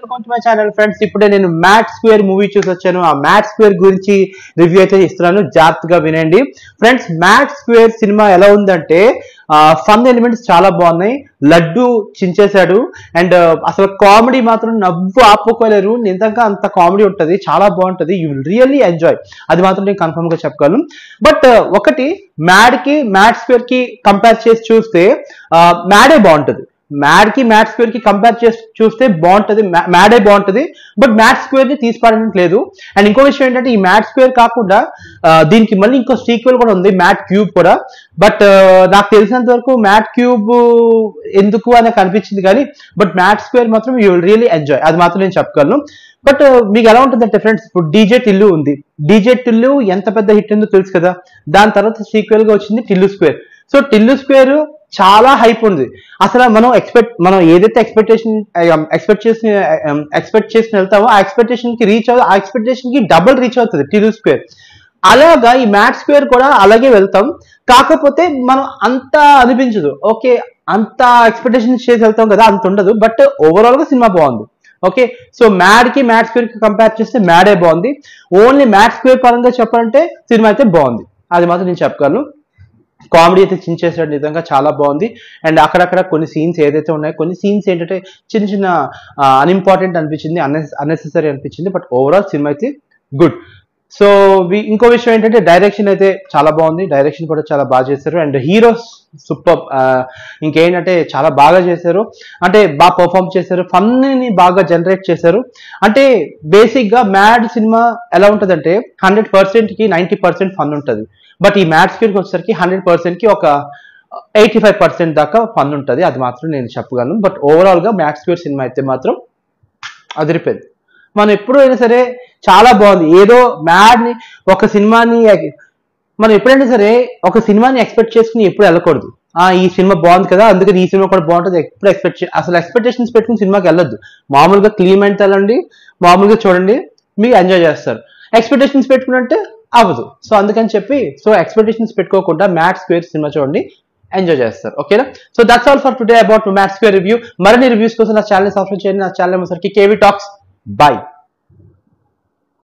Welcome to my channel friends. ఇప్పుడే నేను mat square movie చూసి వచ్చాను. ఆ మ్యాట్ స్క్వేర్ గురించి రివ్యూ అయితే ఇస్తున్నాను, జాగ్రత్తగా వినండి ఫ్రెండ్స్. మ్యాట్ స్క్వేర్ సినిమా ఎలా ఉందంటే ఫన్ ఎలిమెంట్స్ చాలా బాగున్నాయి. లడ్డు చించేశాడు అండ్ అసలు కామెడీ మాత్రం నవ్వు ఆపుకోలేరు. నిజంగా అంత కామెడీ ఉంటుంది, చాలా బాగుంటుంది. యూ విల్ రియల్లీ ఎంజాయ్, అది మాత్రం నేను కన్ఫర్మ్ గా చెప్పగలను. బట్ ఒకటి మ్యాట్ స్క్వేర్ కి కంపేర్ చేసి చూస్తే మ్యాడే బాగుంటుంది. మ్యాట్ స్క్వేర్ కి కంపేర్ చేసి చూస్తే బాగుంటుంది, మ్యాడే బాగుంటుంది. బట్ మ్యాట్ స్క్వేర్ ని తీసిపాడడానికి లేదు. అండ్ ఇంకో విషయం ఏంటంటే ఈ మ్యాట్ స్క్వేర్ కాకుండా దీనికి మళ్ళీ ఇంకో సీక్వెల్ కూడా ఉంది, మ్యాట్ క్యూబ్ కూడా. బట్ నాకు తెలిసినంత వరకు మ్యాట్ క్యూబ్ ఎందుకు అని అనిపించింది కానీ బట్ మ్యాట్ స్క్వేర్ మాత్రం యూ విల్ రియల్లీ ఎంజాయ్, అది మాత్రం నేను చెప్పగలను. బట్ మీకు ఎలా ఉంటుందంటే ఫ్రెండ్స్, ఇప్పుడు డీజే టిల్లు ఉంది. డీజే టిల్లు ఎంత పెద్ద హిట్ ఉందో తెలుసు కదా. దాని తర్వాత సీక్వెల్ గా వచ్చింది Tillu square. So Tillu square చాలా హైప్ ఉంది. అసలు మనం ఏదైతే ఎక్స్పెక్ట్ చేసి వెళ్తామో ఆ ఎక్స్పెక్టేషన్ కి ఆ ఎక్స్పెక్టేషన్ కి డబుల్ రీచ్ అవుతుంది టిల్లు స్క్వేర్. అలాగా ఈ మ్యాట్ స్క్వేర్ కూడా అలాగే వెళ్తాం, కాకపోతే మనం అంత అనిపించదు. ఓకే, అంత ఎక్స్పెక్టేషన్ చేసి వెళ్తాం కదా, అంత ఉండదు. బట్ ఓవరాల్ గా సినిమా బాగుంది. ఓకే, సో మ్యాట్ స్క్వేర్ కి కంపేర్ చేస్తే మ్యాడే బాగుంది. ఓన్లీ మ్యాట్ స్క్వేర్ పరంగా చెప్పాలంటే సినిమా అయితే బాగుంది, అది మాత్రం నేను చెప్పగలను. కామెడీ అయితే చించేసాడు, నిజంగా చాలా బాగుంది. అండ్ అక్కడక్కడ కొన్ని సీన్స్ ఏదైతే ఉన్నాయో, కొన్ని సీన్స్ ఏంటంటే చిన్న చిన్న అన్ఇంపార్టెంట్ అనిపించింది, అన్నెసెసరీ అనిపించింది. బట్ ఓవరాల్ సినిమా అయితే గుడ్. సో ఇంకో విషయం ఏంటంటే డైరెక్షన్ అయితే చాలా బాగుంది, డైరెక్షన్ కూడా చాలా బాగా చేశారు. And heroes super. ఇంకేంటంటే చాలా బాగా చేశారు, అంటే బాగా పర్ఫామ్ చేశారు, ఫన్ ని బాగా జనరేట్ చేశారు. అంటే బేసిక్ గా మ్యాడ్ సినిమా ఎలా ఉంటుందంటే 100% కి 90% ఫన్ ఉంటుంది. బట్ ఈ మ్యాట్ స్క్వేర్ కి వచ్చేసరికి 100% కి ఒక 85% దాకా ఫన్ ఉంటుంది, అది మాత్రం నేను చెప్పగలను. బట్ ఓవరాల్ గా మ్యాట్ స్క్వేర్ సినిమా అయితే మాత్రం అదిరిపోయింది. మనం ఎప్పుడైనా సరే చాలా బాగుంది. ఏదో మ్యాడ్ ని ఒక సినిమాని మనం ఎప్పుడైనా సరే ఒక సినిమాని ఎక్స్పెక్ట్ చేసుకుని ఎప్పుడు వెళ్ళకూడదు. ఈ సినిమా బాగుంది కదా అందుకని ఈ సినిమా కూడా బాగుంటుంది ఎప్పుడు అసలు ఎక్స్పెక్టేషన్స్ పెట్టుకుని సినిమాకి వెళ్ళొద్దు. మామూలుగా క్లీన్ అండ్ వెళ్ళండి, మామూలుగా చూడండి, మీరు ఎంజాయ్ చేస్తారు. ఎక్స్పెక్టేషన్స్ పెట్టుకున్నట్టే అవ్వదు. సో అందుకని చెప్పి ఎక్స్పెక్టేషన్స్ పెట్టుకోకుండా మ్యాట్ స్క్వేర్ సినిమా చూడండి, ఎంజాయ్ చేస్తారు. ఓకేనా? So that's all for today about mad square review. మరిన్ని రివ్యూస్ కోసం నా ఛానల్ సబ్స్క్రైబ్ చేయండి. నా ఛానల్ కేవీ టాక్స్. Bye.